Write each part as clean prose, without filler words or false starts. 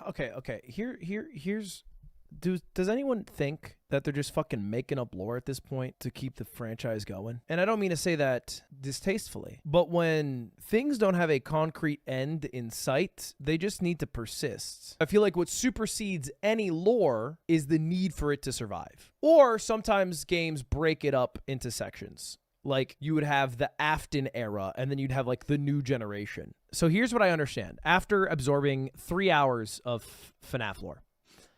Okay. Here's. Does anyone think that they're just fucking making up lore at this point to keep the franchise going? And I don't mean to say that distastefully, but when things don't have a concrete end in sight, they just need to persist. I feel like what supersedes any lore is the need for it to survive. Or sometimes games break it up into sections. Like you would have the Afton era and then you'd have like the new generation. So here's what I understand. After absorbing 3 hours of FNAF lore,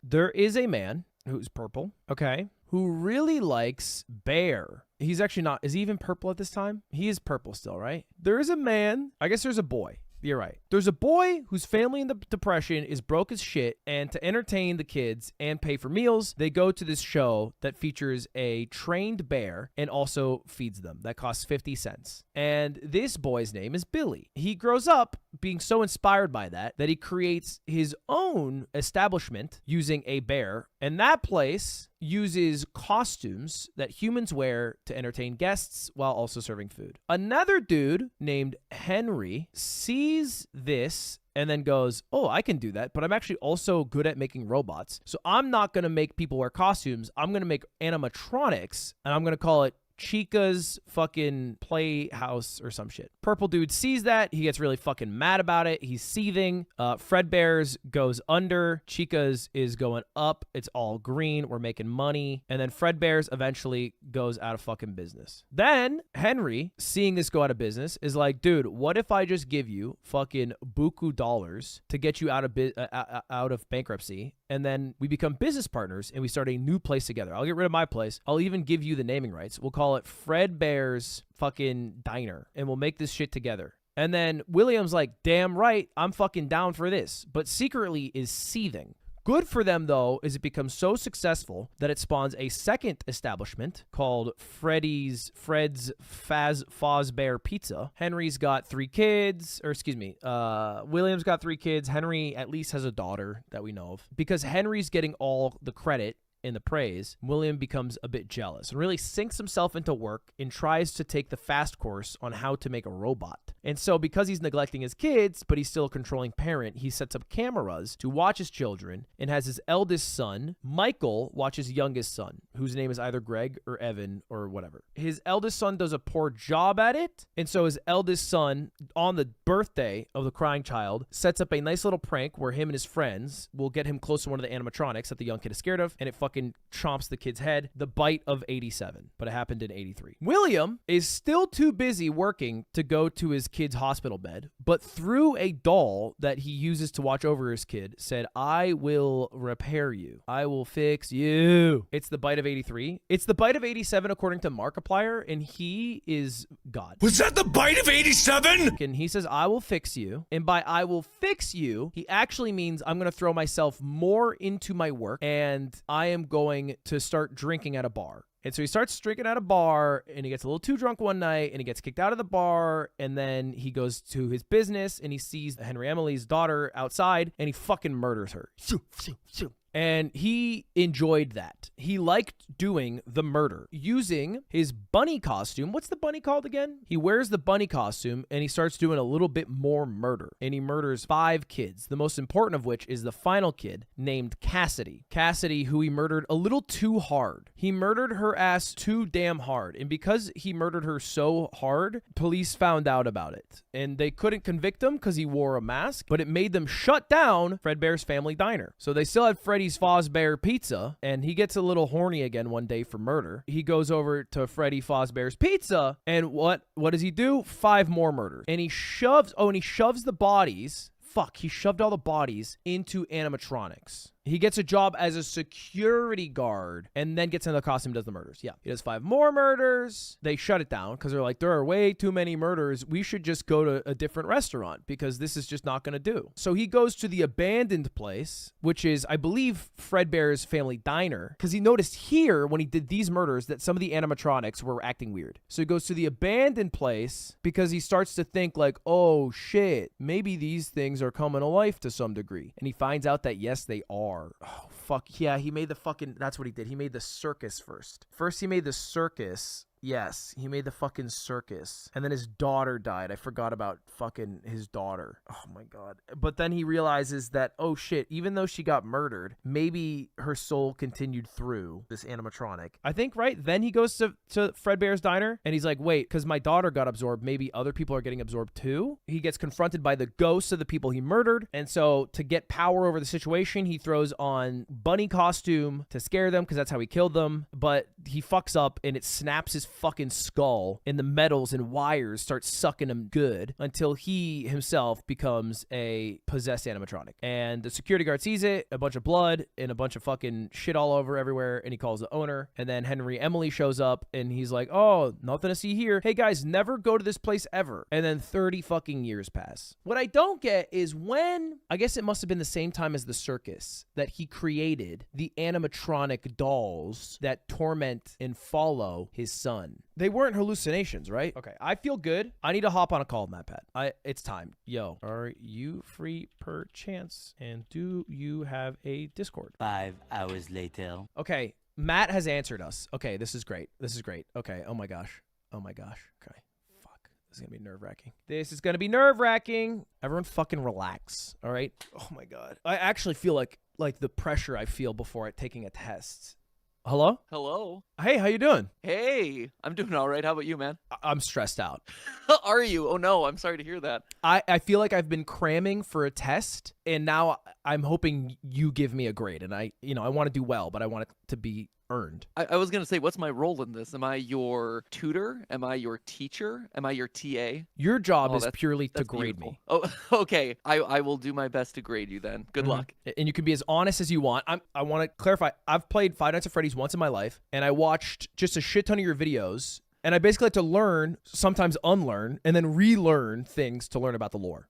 there is a man who's purple, okay, who really likes bear. He's actually not. Is he even purple at this time? He is purple still, right? There is a man. I guess there's a boy. You're right. There's a boy whose family in the depression is broke as shit, and to entertain the kids and pay for meals, they go to this show that features a trained bear and also feeds them. That costs 50 cents. And this boy's name is Billy. He grows up being so inspired by that he creates his own establishment using a bear, and that place uses costumes that humans wear to entertain guests while also serving food. Another dude named Henry sees this and then goes, oh, I can do that, but I'm actually also good at making robots. So I'm not going to make people wear costumes. I'm going to make animatronics, and I'm going to call it Chica's fucking Playhouse or some shit. Purple dude sees that. He gets really fucking mad about it. He's seething. Fredbear's goes under. Chica's is going up. It's all green. We're making money. And then Fredbear's eventually goes out of fucking business. Then Henry, seeing this go out of business, is like, dude, what if I just give you fucking buku dollars to get you out of bankruptcy? And then we become business partners and we start a new place together. I'll get rid of my place. I'll even give you the naming rights. We'll call it Fredbear's fucking Diner, and we'll make this shit together. And then William's like, damn right, I'm fucking down for this, but secretly is seething. Good for them, though, is it becomes so successful that it spawns a second establishment called Fred's Fazbear Pizza. Henry's got 3 kids, or excuse me, William's got 3 kids. Henry at least has a daughter that we know of. Because Henry's getting all the credit in the praise, William becomes a bit jealous and really sinks himself into work and tries to take the fast course on how to make a robot. And so because he's neglecting his kids, but he's still a controlling parent, he sets up cameras to watch his children and has his eldest son, Michael, watch his youngest son, whose name is either Greg or Evan or whatever. His eldest son does a poor job at it, and so his eldest son, on the birthday of the crying child, sets up a nice little prank where him and his friends will get him close to one of the animatronics that the young kid is scared of, and it fucking chomps the kid's head. The bite of 87, but it happened in 83. William is still too busy working to go to his kid's hospital bed, but through a doll that he uses to watch over his kid, said, I will repair you. I will fix you. It's the bite of 83. It's the bite of 87 according to Markiplier, and he is God. Was that the bite of 87? And he says, I will fix you. And by I will fix you, he actually means I'm going to throw myself more into my work, and I am going to start drinking at a bar. And so he starts drinking at a bar, and he gets a little too drunk one night, and he gets kicked out of the bar, and then he goes to his business, and he sees Henry Emily's daughter outside, and he fucking murders her. And he enjoyed that. He liked doing the murder using his bunny costume. What's the bunny called again? He wears the bunny costume and he starts doing a little bit more murder. And he murders 5 kids, the most important of which is the final kid named Cassidy. Cassidy, who he murdered a little too hard. He murdered her ass too damn hard. And because he murdered her so hard, police found out about it. And they couldn't convict him because he wore a mask, but it made them shut down Fredbear's Family Diner. So they still had Freddy's Fazbear Pizza, and he gets a little horny again one day for murder. He goes over to Freddy Fazbear's Pizza, and what does he do? 5 more murders. And he shoves the bodies. He shoved all the bodies into animatronics. He gets a job as a security guard and then gets into the costume and does the murders. Yeah. He does 5 more murders. They shut it down because they're like, there are way too many murders. We should just go to a different restaurant because this is just not going to do. So he goes to the abandoned place, which is, I believe, Fredbear's Family Diner, because he noticed here when he did these murders that some of the animatronics were acting weird. So he goes to the abandoned place because he starts to think like, oh shit, maybe these things are coming to life to some degree. And he finds out that yes, they are. Oh, fuck. Yeah, he made the fucking. That's what he did. He made the circus first. First, he made the circus. Yes, he made the fucking circus. And then his daughter died. I forgot about fucking his daughter. Oh my God. But then he realizes that, oh shit, even though she got murdered, maybe her soul continued through this animatronic. I think, right? Then he goes to Fredbear's Diner and he's like, wait, because my daughter got absorbed, maybe other people are getting absorbed too? He gets confronted by the ghosts of the people he murdered. And so to get power over the situation, he throws on bunny costume to scare them because that's how he killed them. But he fucks up and it snaps his fucking skull and the metals and wires start sucking him good until he himself becomes a possessed animatronic. And the security guard sees it, a bunch of blood and a bunch of fucking shit all over everywhere, and he calls the owner. And then Henry Emily shows up and he's like, oh, nothing to see here. Hey guys, never go to this place ever. And then 30 fucking years pass. What I don't get is when, I guess it must have been the same time as the circus, that he created the animatronic dolls that torment and follow his son. They weren't hallucinations, right? Okay, I feel good. I need to hop on a call, MatPat. It's time. Yo, are you free per chance? And do you have a Discord? 5 hours later. Okay, Matt has answered us. Okay, this is great. This is great. Okay, oh my gosh. Oh my gosh. Okay, fuck. This is gonna be nerve-wracking. This is gonna be nerve-wracking. Everyone fucking relax, all right? Oh my God. I actually feel like the pressure I feel before taking a test. Hello? Hello. Hey, how you doing? Hey, I'm doing all right. How about you, man? I'm stressed out. Are you? Oh no, I'm sorry to hear that. I feel like I've been cramming for a test, and now I'm hoping you give me a grade. And I want to do well, but I want it to be earned. I was going to say, what's my role in this? Am I your tutor? Am I your teacher? Am I your TA? Your job is purely to grade beautiful. me. Oh, okay. I will do my best to grade you then. Good luck. And you can be as honest as you want. I want to clarify, I've played Five Nights at Freddy's once in my life, and I watched just a shit ton of your videos, and I basically had to learn, sometimes unlearn, and then relearn things to learn about the lore.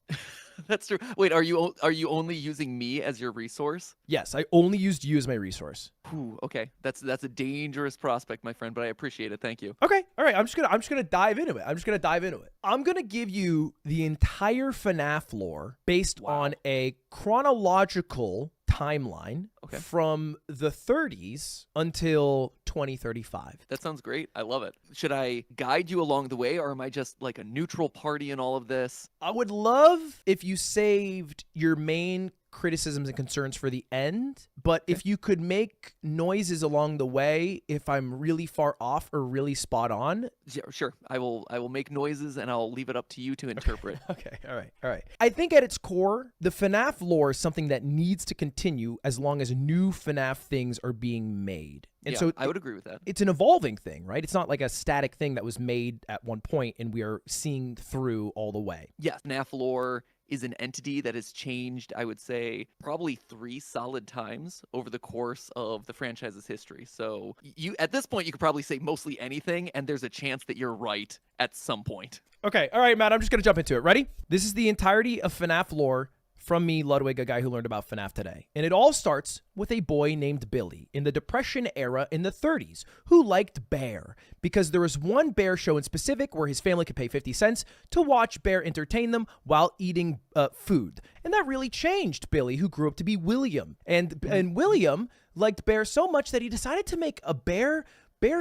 That's true. Wait, are you only using me as your resource? Yes, I only used you as my resource. Ooh, okay. That's a dangerous prospect, my friend, but I appreciate it. Thank you. Okay. All right. I'm just gonna dive into it. I'm gonna give you the entire FNAF lore based on a chronological timeline from the 30s until 2035. That sounds great. I love it. Should I guide you along the way, or am I just like a neutral party in all of this? I would love if you saved your main criticisms and concerns for the end, but if you could make noises along the way if I'm really far off or really spot on. Yeah, sure. I will make noises and I'll leave it up to you to interpret. Okay. All right. I think at its core, the FNAF lore is something that needs to continue as long as new FNAF things are being made. And yeah, so I would agree with that. It's an evolving thing, right? It's not like a static thing that was made at one point and we are seeing through all the way. Yeah, FNAF lore is an entity that has changed, I would say, probably 3 solid times over the course of the franchise's history. So you, at this point, you could probably say mostly anything, and there's a chance that you're right at some point. Okay. All right, Matt, I'm just going to jump into it. Ready? This is the entirety of FNAF lore from me, Ludwig, a guy who learned about FNAF today. And it all starts with a boy named Billy in the Depression era in the 30s who liked Bear because there was one Bear show in specific where his family could pay 50 cents to watch Bear entertain them while eating food. And that really changed Billy, who grew up to be William. And William liked Bear so much that he decided to make a bear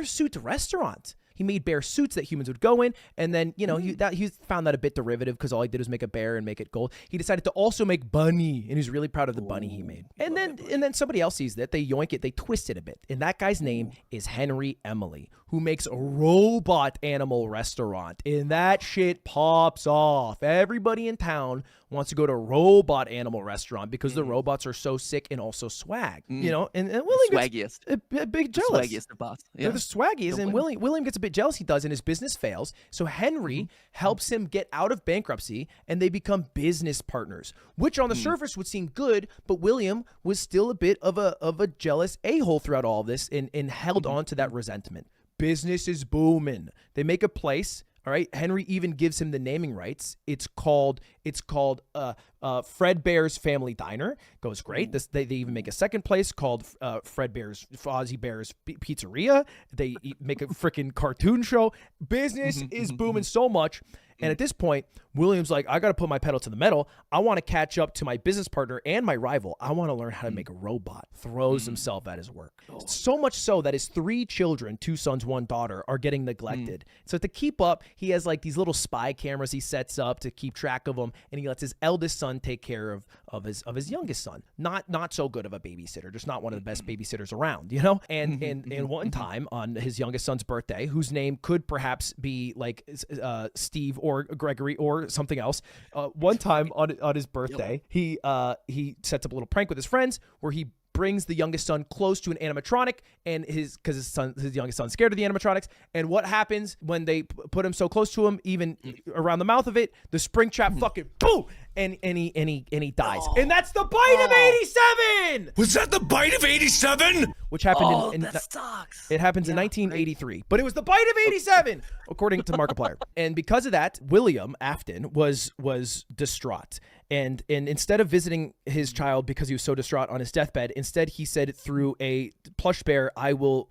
suit restaurant. He made bear suits that humans would go in, and then, he found that a bit derivative because all he did was make a bear and make it gold. He decided to also make Bunny, and he's really proud of the bunny he made. And then somebody else sees that, they yoink it, they twist it a bit. And that guy's name is Henry Emily, who makes a robot animal restaurant. And that shit pops off. Everybody in town wants to go to robot animal restaurant because the robots are so sick and also swag. And William swaggiest. gets a big jealous. Swaggiest of boss. Yeah. They're the swaggiest, and William gets a bit jealous. He does, and his business fails. So Henry helps him get out of bankruptcy, and they become business partners, which on the surface would seem good, but William was still a bit of a jealous a-hole throughout all of this and held on to that resentment. Business is booming. They make a place. All right. Henry even gives him the naming rights. It's called Fredbear's Family Diner. Goes great. They even make a second place called Fozzie Bear's Pizzeria. They make a freaking cartoon show. Business is booming so much. And at this point, William's like, I got to put my pedal to the metal. I want to catch up to my business partner and my rival. I want to learn how to make a robot. Throws himself at his work. So much so that his 3 children, 2 sons, 1 daughter, are getting neglected. So to keep up, he has like these little spy cameras he sets up to keep track of them, and he lets his eldest son take care of his youngest son. Not so good of a babysitter, just not one of the best babysitters around, you know? And one time on his youngest son's birthday, whose name could perhaps be like Steve or Gregory or something else, one time on his birthday, he sets up a little prank with his friends where he brings the youngest son close to an animatronic, and his youngest son's scared of the animatronics. And what happens when they put him so close to him, even around the mouth of it, the spring trap fucking boom, and he dies. And that's the bite of 87. Was that the bite of 87? Which happened that sucks. It happens in 1983, but it was the bite of 87, according to Markiplier. And because of that, William Afton was distraught. And instead of visiting his child because he was so distraught on his deathbed, instead he said through a plush bear, I will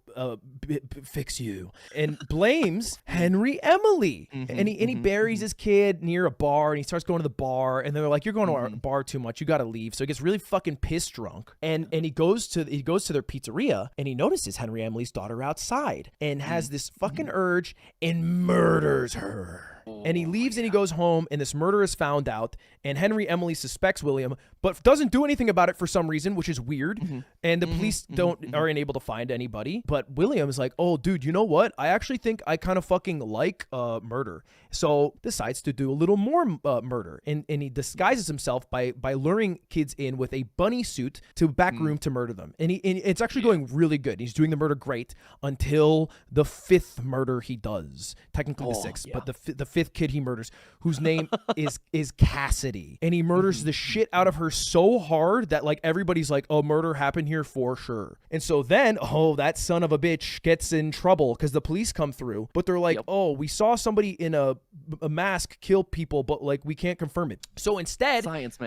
fix you, and blames Henry Emily. And he buries his kid near a bar, and he starts going to the bar, and they're like, you're going to our bar too much, you got to leave. So he gets really fucking pissed drunk, and he goes to their pizzeria, and he notices Henry Emily's daughter outside and has this fucking urge and murders her. And he leaves and he goes home, and this murder is found out, and Henry Emily suspects William, but doesn't do anything about it for some reason, which is weird. And the police aren't able to find anybody. But William is like, oh, dude, you know what? I actually think I kind of fucking like murder. So decides to do a little more murder. And he disguises himself by luring kids in with a bunny suit to a back room to murder them. And it's actually going really good. He's doing the murder great until the 5th murder he does. Technically the 6th, but the 5th kid he murders, whose name is Cassidy. And he murders the shit out of her so hard that like everybody's like, oh, murder happened here for sure. And so then, that son of a bitch gets in trouble because the police come through, but they're like, oh, we saw somebody in a mask kill people, but like we can't confirm it. So instead, Science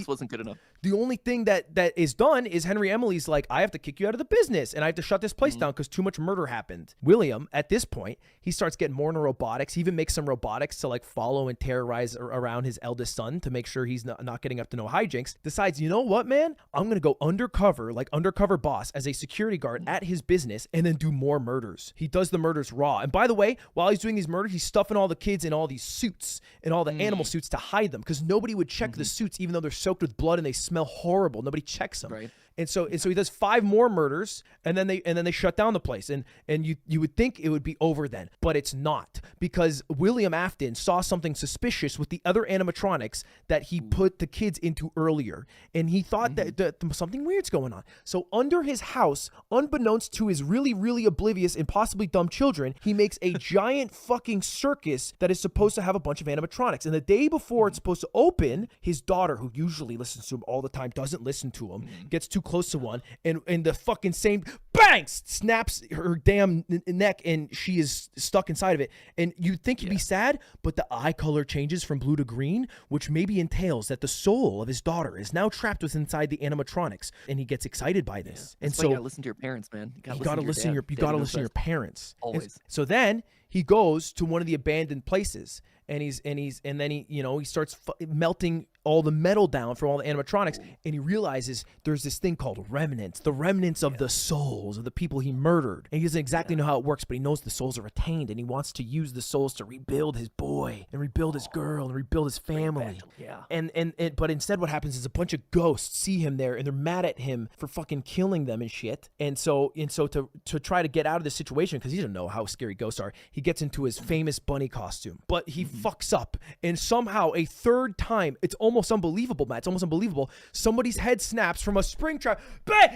wasn't good enough. The only thing that is done is Henry Emily's like, I have to kick you out of the business, and I have to shut this place down because too much murder happened. William, at this point, he starts getting more into robotics. He even makes some robotics to like follow and terrorize around his eldest son to make sure he's not getting up to no hijinks. Decides, you know what, man? I'm going to go undercover boss as a security guard at his business and then do more murders. He does the murders raw. And by the way, while he's doing these murders, he's stuffing all the kids in all these suits and all the animal suits to hide them because nobody would check the suits even though they're soaked with blood and they smell horrible. Nobody checks them. Right. And so he does 5 more murders, and then they shut down the place. And you would think it would be over then, but it's not, because William Afton saw something suspicious with the other animatronics that he put the kids into earlier, and he thought that something weird's going on. So under his house, unbeknownst to his really, really oblivious and possibly dumb children, he makes a giant fucking circus that is supposed to have a bunch of animatronics. And the day before it's supposed to open, his daughter, who usually listens to him all the time, doesn't listen to him, gets too close to one, and the fucking same bang snaps her damn neck, and she is stuck inside of it. And you'd think he'd be sad, but the eye color changes from blue to green, which maybe entails that the soul of his daughter is now trapped within inside the animatronics, and he gets excited by this. And so you gotta listen to your parents, man. You gotta listen to your parents always. So then he goes to one of the abandoned places, and then he starts melting all the metal down from all the animatronics, and he realizes there's this thing called remnants, the remnants of the souls of the people he murdered. And he doesn't exactly know how it works, but he knows the souls are retained, and he wants to use the souls to rebuild his boy and rebuild his girl and rebuild his family. But instead what happens is a bunch of ghosts see him there, and they're mad at him for fucking killing them and shit. And so to try to get out of this situation, because he doesn't know how scary ghosts are, he gets into his famous bunny costume, but he fucks up, and somehow a third time, it's almost unbelievable, Matt. It's almost unbelievable. Somebody's head snaps from a spring trap,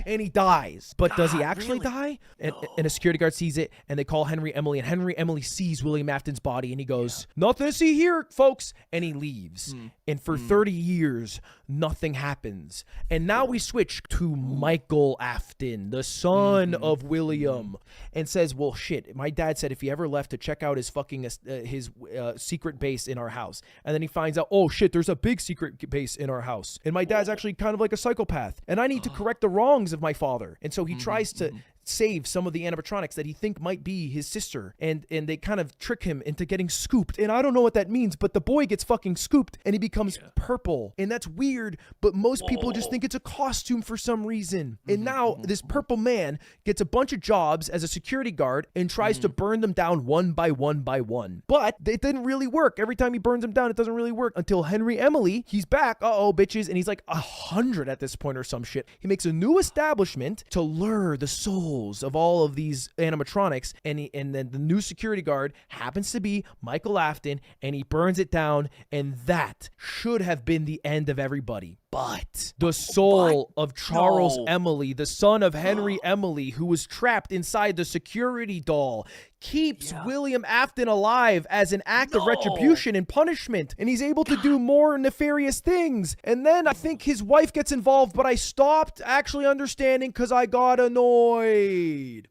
and he dies. But does he actually die? And a security guard sees it, and they call Henry Emily, and Henry Emily sees William Afton's body, and he goes, nothing to see here, folks. And he leaves. And for 30 years, nothing happens. And now we switch to Michael Afton, the son of William, and says, well, shit, my dad said if he ever left to check out his fucking his secret base in our house. And then he finds out, oh, shit, there's a big secret base in our house, and my dad's actually kind of like a psychopath, and I need to correct the wrongs of my father. And so he tries to save some of the animatronics that he think might be his sister, and they kind of trick him into getting scooped. And I don't know what that means, but the boy gets fucking scooped and he becomes purple. And that's weird, but most people just think it's a costume for some reason. And now this purple man gets a bunch of jobs as a security guard and tries to burn them down one by one by one. But it didn't really work. Every time he burns them down, it doesn't really work until Henry Emily, he's back. Uh-oh, bitches. And he's like 100 at this point or some shit. He makes a new establishment to lure the souls of all of these animatronics. And then the new security guard happens to be Michael Afton, and he burns it down. And that should have been the end of everybody. But the soul of Charles Emily, the son of Henry Emily, who was trapped inside the security doll, keeps William Afton alive as an act of retribution and punishment. And he's able to do more nefarious things. And then I think his wife gets involved, but I stopped actually understanding because I got annoyed.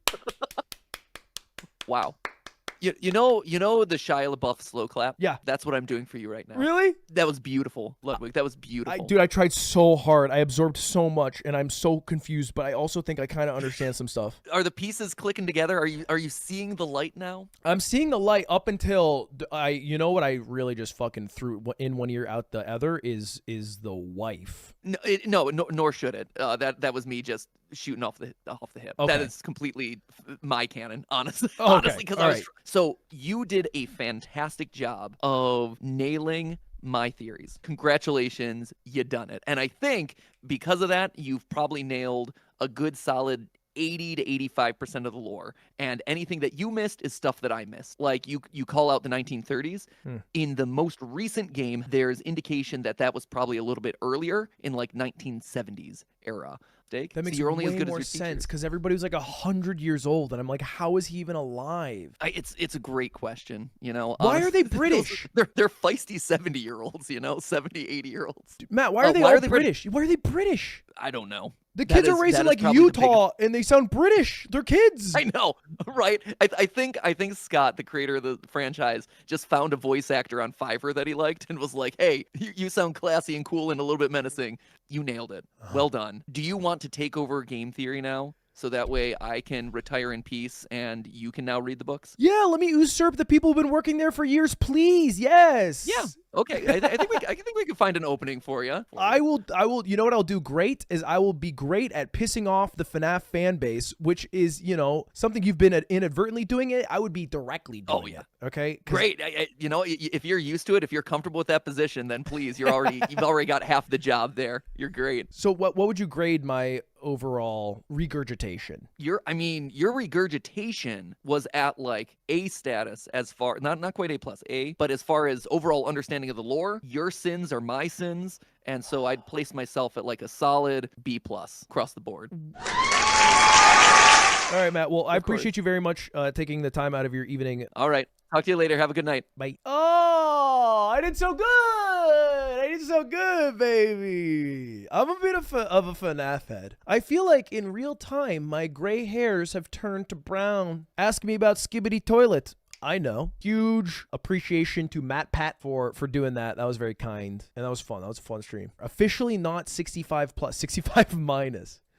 Wow. You know the Shia LaBeouf slow clap? Yeah. That's what I'm doing for you right now. Really? That was beautiful, Ludwig. That was beautiful. Dude, I tried so hard. I absorbed so much, and I'm so confused, but I also think I kind of understand some stuff. Are the pieces clicking together? Are you seeing the light now? I'm seeing the light up until you know what I really just fucking threw in one ear out the other is the wife. No, nor should it. That was me just shooting off the hip. Okay. That is completely my canon, honestly. Okay. Honestly, because All right. So you did a fantastic job of nailing my theories. Congratulations, you done it. And I think because of that, you've probably nailed a good solid 80 to 85% of the lore, and anything that you missed is stuff that I missed. Like you call out the 1930s. In the most recent game, there's indication that was probably a little bit earlier in like 1970s era. That makes you're only way as good more as your sense teachers. because everybody was like 100 years old, and I'm like, how is he even alive? It's a great question, you know. Why are they Honestly, British? They're feisty 70-year-olds, you know, 70, 80-year-olds. Matt, why are they all British? Why are they British? I don't know. The kids are raised in like Utah, and they sound British. They're kids. I know, right? I think Scott, the creator of the franchise, just found a voice actor on Fiverr that he liked and was like, "Hey, you sound classy and cool and a little bit menacing. You nailed it. Well done." Do you want to take over game theory now? So that way I can retire in peace and you can now read the books? Yeah, let me usurp the people who've been working there for years, please. Yes. Yeah. Okay. I think we can find an opening for you. I will. You know what I'll do great is I will be great at pissing off the FNAF fan base, which is, you know, something you've been inadvertently doing it. I would be directly doing it. Okay. Great. You know, if you're used to it, if you're comfortable with that position, then please, you've already got half the job there. You're great. So what would you grade my overall regurgitation? Your regurgitation was at like A status as far, not quite A plus, A, but as far as overall understanding of the lore, your sins are my sins, and so I'd place myself at like a solid B plus across the board. All right, Matt. Well, I appreciate you very much taking the time out of your evening. All right. Talk to you later. Have a good night. Bye. Oh, I did so good. I did so good, baby. I'm a bit of a FNAF head. I feel like in real time, my gray hairs have turned to brown. Ask me about Skibbity Toilet. I know. Huge appreciation to MatPat for doing that. That was very kind. And that was fun. That was a fun stream. Officially not 65 plus, 65 minus.